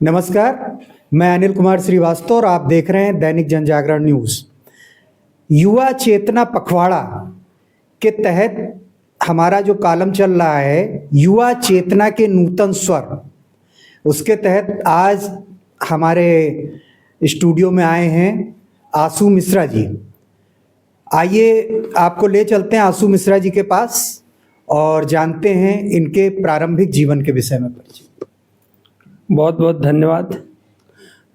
नमस्कार, मैं अनिल कुमार श्रीवास्तव और आप देख रहे हैं दैनिक जनजागरण न्यूज़। युवा चेतना पखवाड़ा के तहत हमारा जो कॉलम चल रहा है, युवा चेतना के नूतन स्वर, उसके तहत आज हमारे स्टूडियो में आए हैं आशु मिश्रा जी। आइए आपको ले चलते हैं आशु मिश्रा जी के पास और जानते हैं इनके प्रारंभिक जीवन के विषय में परिचय। बहुत बहुत धन्यवाद।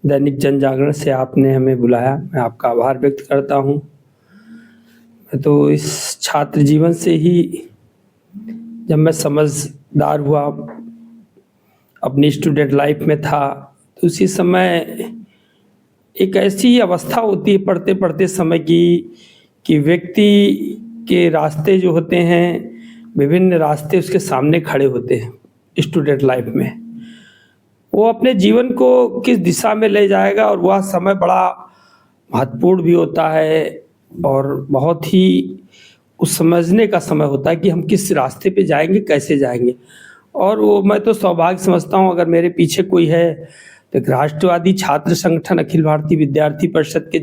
दैनिक जनजागरण से आपने हमें बुलाया, मैं आपका आभार व्यक्त करता हूँ। मैं तो इस छात्र जीवन से ही जब मैं समझदार हुआ, अपनी स्टूडेंट लाइफ में था, तो उसी समय एक ऐसी अवस्था होती है पढ़ते पढ़ते समय की कि व्यक्ति के रास्ते जो होते हैं, विभिन्न रास्ते उसके सामने खड़े होते हैं स्टूडेंट लाइफ में। वो अपने जीवन को किस दिशा में ले जाएगा, और वह समय बड़ा महत्वपूर्ण भी होता है और बहुत ही उस समझने का समय होता है कि हम किस रास्ते पे जाएंगे, कैसे जाएंगे। और वो मैं तो सौभाग्य समझता हूँ अगर मेरे पीछे कोई है तो एक राष्ट्रवादी छात्र संगठन अखिल भारतीय विद्यार्थी परिषद के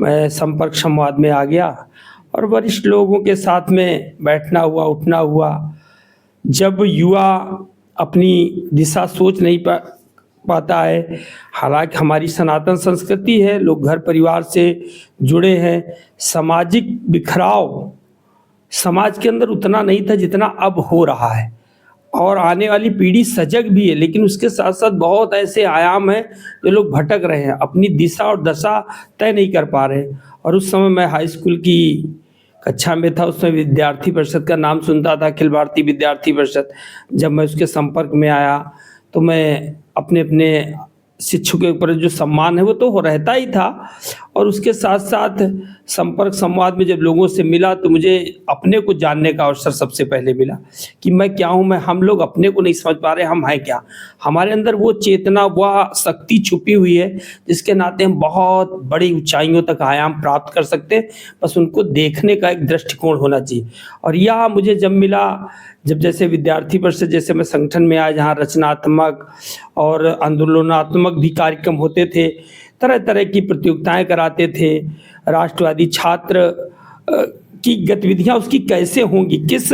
मैं संपर्क संवाद में आ गया और वरिष्ठ लोगों के साथ में बैठना हुआ, उठना हुआ। जब युवा अपनी दिशा सोच नहीं पाता है, हालांकि हमारी सनातन संस्कृति है, लोग घर परिवार से जुड़े हैं, सामाजिक बिखराव समाज के अंदर उतना नहीं था जितना अब हो रहा है, और आने वाली पीढ़ी सजग भी है, लेकिन उसके साथ साथ बहुत ऐसे आयाम हैं जो लोग भटक रहे हैं, अपनी दिशा और दशा तय नहीं कर पा रहे। और उस समय मैं हाई स्कूल की कक्षा में था, उसमें विद्यार्थी परिषद का नाम सुनता था, अखिल भारतीय विद्यार्थी परिषद। जब मैं उसके संपर्क में आया तो मैं अपने अपने शिक्षकों के ऊपर जो सम्मान है वो तो हो रहता ही था, और उसके साथ साथ संपर्क संवाद में जब लोगों से मिला तो मुझे अपने को जानने का अवसर सबसे पहले मिला कि मैं क्या हूँ। हम लोग अपने को नहीं समझ पा रहे, हम हैं क्या। हमारे अंदर वो चेतना, वह शक्ति छुपी हुई है जिसके नाते हम बहुत बड़ी ऊंचाइयों तक आयाम प्राप्त कर सकते हैं, बस उनको देखने का एक दृष्टिकोण होना चाहिए। और यह मुझे जब मिला, जब जैसे विद्यार्थी परिषद जैसे मैं संगठन में आया, जहाँ रचनात्मक और आंदोलनात्मक भी कार्यक्रम होते थे, तरह तरह की प्रतियोगिताएं कराते थे, राष्ट्रवादी छात्र की गतिविधियां उसकी कैसे होंगी, किस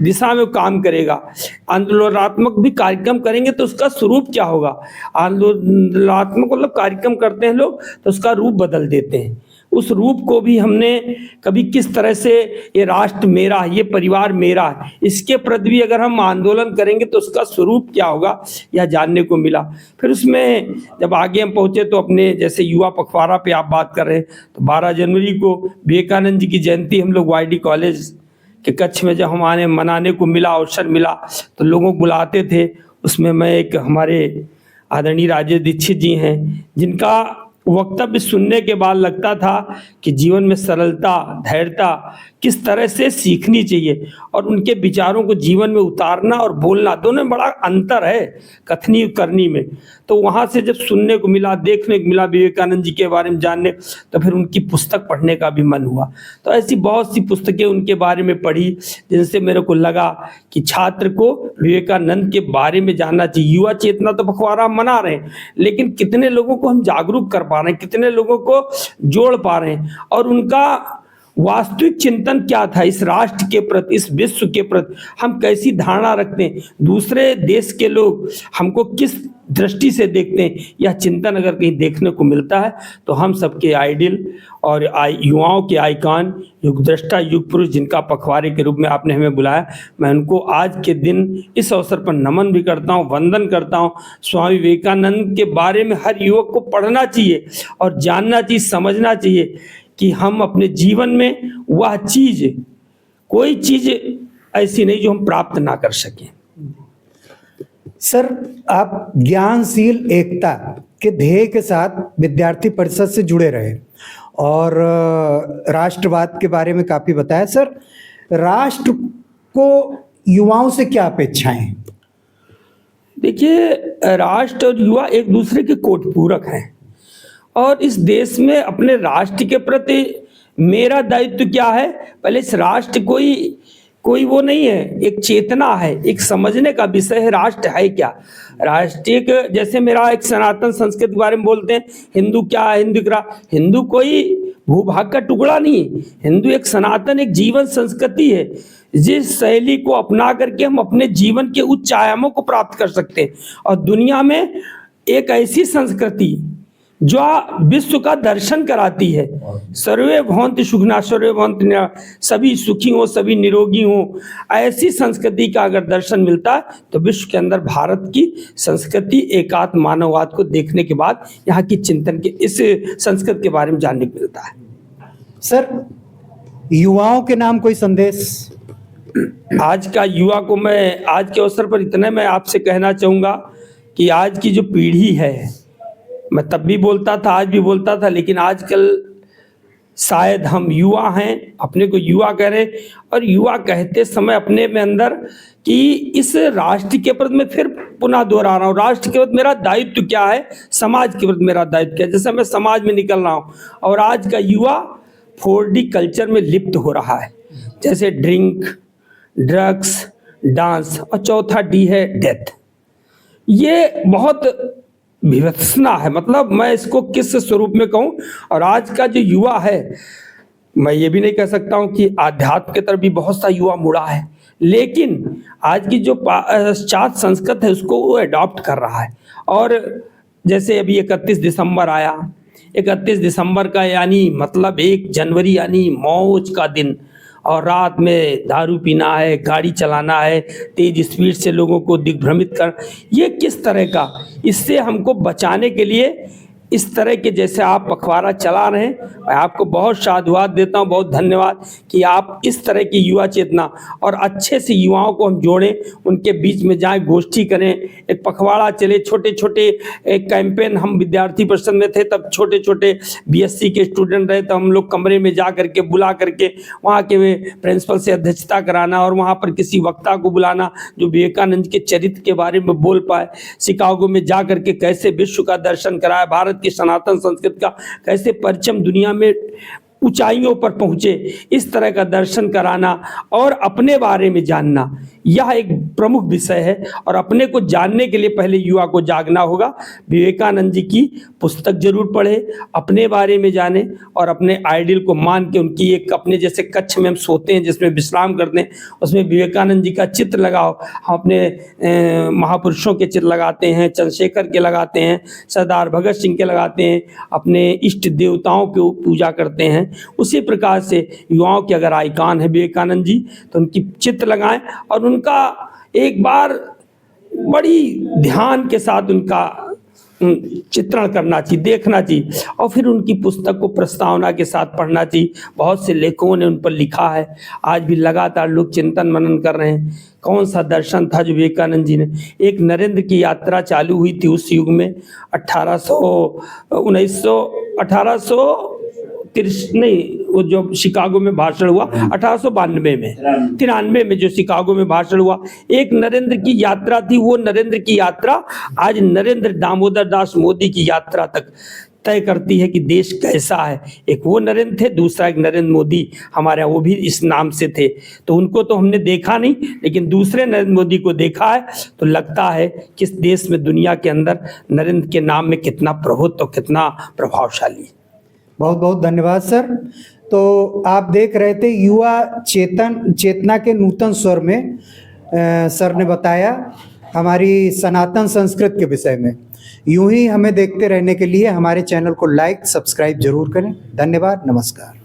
दिशा में काम करेगा, आंदोलनात्मक भी कार्यक्रम करेंगे तो उसका स्वरूप क्या होगा। आंदोलनात्मक मतलब कार्यक्रम करते हैं लोग तो उसका रूप बदल देते हैं, उस रूप को भी हमने कभी किस तरह से ये राष्ट्र मेरा, ये परिवार मेरा, इसके प्रति भी अगर हम आंदोलन करेंगे तो उसका स्वरूप क्या होगा, यह जानने को मिला। फिर उसमें जब आगे हम पहुँचे तो अपने जैसे युवा पखवाड़ा पे आप बात कर रहे हैं, तो 12 जनवरी को विवेकानंद जी की जयंती हम लोग YD कॉलेज के कच्छ में जब हमारे मनाने को मिला, अवसर मिला, तो लोगों को बुलाते थे। उसमें मैं एक हमारे आदरणीय राजेश दीक्षित जी हैं, जिनका वक्तव्य सुनने के बाद लगता था कि जीवन में सरलता, धैर्यता किस तरह से सीखनी चाहिए, और उनके विचारों को जीवन में उतारना और बोलना, दोनों में बड़ा अंतर है कथनी करनी में। तो वहाँ से जब सुनने को मिला, देखने को मिला विवेकानंद जी के बारे में जानने, तो फिर उनकी पुस्तक पढ़ने का भी मन हुआ। तो ऐसी बहुत सी पुस्तकें उनके बारे में पढ़ी जिनसे मेरे को लगा कि छात्र को विवेकानंद के बारे में जानना चाहिए। युवा चेतना तो पखवाड़ा मना रहे हैं, लेकिन कितने लोगों को हम जागरूक कर पा रहे हैं, कितने लोगों को जोड़ पा रहे हैं, और उनका वास्तविक चिंतन क्या था इस राष्ट्र के प्रति, इस विश्व के प्रति, हम कैसी धारणा रखते हैं, दूसरे देश के लोग हमको किस दृष्टि से देखते हैं, यह चिंतन अगर कहीं देखने को मिलता है तो हम सबके आइडियल और युवाओं के आइकॉन, युग दृष्टा, युग पुरुष, जिनका पखवाड़े के रूप में आपने हमें बुलाया, मैं उनको आज के दिन इस अवसर पर नमन भी करता हूँ, वंदन करता हूँ। स्वामी विवेकानंद के बारे में हर युवक को पढ़ना चाहिए और जानना चाहिए, समझना चाहिए कि हम अपने जीवन में वह चीज़, कोई चीज़ ऐसी नहीं जो हम प्राप्त ना कर सकें। सर, आप ज्ञानशील एकता के ध्येय के साथ विद्यार्थी परिषद से जुड़े रहे और राष्ट्रवाद के बारे में काफ़ी बताया। सर, राष्ट्र को युवाओं से क्या अपेक्षाएं हैं? देखिए, राष्ट्र और युवा एक दूसरे के कोटपूरक हैं, और इस देश में अपने राष्ट्र के प्रति मेरा दायित्व क्या है, पहले इस राष्ट्र कोई वो नहीं है, एक चेतना है, एक समझने का विषय है राष्ट्र है क्या। राष्ट्रीय जैसे मेरा एक सनातन संस्कृति के बारे में बोलते हैं, हिंदू क्या है, हिंदू कोई भूभाग का टुकड़ा नहीं है। हिंदू एक सनातन, एक जीवन संस्कृति है, जिस शैली को अपना करके हम अपने जीवन के उच्च आयामों को प्राप्त कर सकते हैं। और दुनिया में एक ऐसी संस्कृति जो विश्व का दर्शन कराती है, सर्वे भवन्तु सुखिनः सर्वे भवन्तु निरामयाः, सभी सुखी हो, सभी निरोगी हो, ऐसी संस्कृति का अगर दर्शन मिलता है तो विश्व के अंदर भारत की संस्कृति एकात्म मानववाद को देखने के बाद यहाँ की चिंतन के इस संस्कृति के बारे में जानने को मिलता है। सर, युवाओं के नाम कोई संदेश? आज का युवा को मैं आज के अवसर पर इतना मैं आपसे कहना चाहूँगा कि आज की जो पीढ़ी है, मैं तब भी बोलता था, आज भी बोलता था, लेकिन आजकल शायद हम युवा हैं, अपने को युवा कह रहे, और युवा कहते समय अपने में अंदर कि इस राष्ट्र के प्रति मैं फिर पुनः दोहरा रहा हूँ, राष्ट्र के प्रति मेरा दायित्व क्या है, समाज के प्रति मेरा दायित्व क्या है। जैसे मैं समाज में निकल रहा हूँ और आज का युवा 4D कल्चर में लिप्त हो रहा है, जैसे ड्रिंक, ड्रग्स, डांस, और चौथा D है डेथ। ये बहुत विवत्सना है, मतलब मैं इसको किस स्वरूप में कहूँ। और आज का जो युवा है, मैं ये भी नहीं कह सकता हूँ कि आध्यात्म की तरफ भी बहुत सा युवा मुड़ा है, लेकिन आज की जो पाश्चात्य संस्कृति है उसको वो अडॉप्ट कर रहा है। और जैसे अभी 31 दिसंबर आया, 31 दिसंबर का यानी मतलब 1 जनवरी यानी मौज का दिन, और रात में दारू पीना है, गाड़ी चलाना है, तेज स्पीड से लोगों को दिग्भ्रमित कर, ये किस तरह का, इससे हमको बचाने के लिए इस तरह के जैसे आप पखवाड़ा चला रहे हैं, मैं आपको बहुत साधुवाद देता हूं, बहुत धन्यवाद कि आप इस तरह की युवा चेतना और अच्छे से युवाओं को हम जोड़ें, उनके बीच में जाएं, गोष्ठी करें, एक पखवाड़ा चले, छोटे छोटे एक कैंपेन। हम विद्यार्थी परिषद में थे तब छोटे छोटे BSc के स्टूडेंट रहे, तो हम लोग कमरे में जा करके बुला करके वहाँ के प्रिंसिपल से अध्यक्षता कराना और वहाँ पर किसी वक्ता को बुलाना जो विवेकानंद के चरित्र के बारे में बोल पाए, शिकागो में जा करके कैसे विश्व का दर्शन कराया, भारत की सनातन संस्कृति का कैसे परचम दुनिया में ऊंचाइयों पर पहुंचे, इस तरह का दर्शन कराना और अपने बारे में जानना, यह एक प्रमुख विषय है। और अपने को जानने के लिए पहले युवा को जागना होगा। विवेकानंद जी की पुस्तक जरूर पढ़े, अपने बारे में जाने और अपने आइडियल को मान के उनकी एक अपने जैसे कक्ष में हम सोते हैं जिसमें विश्राम करते हैं, उसमें विवेकानंद जी का चित्र लगाओ। हम अपने महापुरुषों के चित्र लगाते हैं, चंद्रशेखर के लगाते हैं, सरदार भगत सिंह के लगाते हैं, अपने इष्ट देवताओं की पूजा करते हैं। उसी प्रकार से युवाओं के अगर आइकॉन है विवेकानंद जी, तो उनकी चित्र लगाएं और उनका एक बार बड़ी ध्यान के साथ उनका चित्रण करना चाहिए, देखना चाहिए, और फिर उनकी पुस्तक को प्रस्तावना के साथ पढ़ना चाहिए। बहुत से लेखकों ने उन पर लिखा है, आज भी लगातार लोग चिंतन मनन कर रहे हैं। कौन सा दर्शन था जो विवेकानंद जी ने, एक नरेंद्र की यात्रा चालू हुई थी उस युग में 1893 वो जो शिकागो में भाषण हुआ 1892 में, 93 में जो शिकागो में भाषण हुआ, एक नरेंद्र की यात्रा थी। वो नरेंद्र की यात्रा आज नरेंद्र दामोदर दास मोदी की यात्रा तक तय करती है कि देश कैसा है। एक वो नरेंद्र थे, दूसरा एक नरेंद्र मोदी हमारे यहाँ, वो भी इस नाम से थे। तो उनको तो हमने देखा नहीं, लेकिन दूसरे नरेंद्र मोदी को देखा है, तो लगता है कि इस देश में दुनिया के अंदर नरेंद्र के नाम में कितना प्रभुत्व और कितना प्रभावशाली। बहुत बहुत धन्यवाद सर। तो आप देख रहे थे युवा चेतना के नूतन स्वर में सर ने बताया हमारी सनातन संस्कृति के विषय में। यूं ही हमें देखते रहने के लिए हमारे चैनल को लाइक सब्सक्राइब जरूर करें। धन्यवाद, नमस्कार।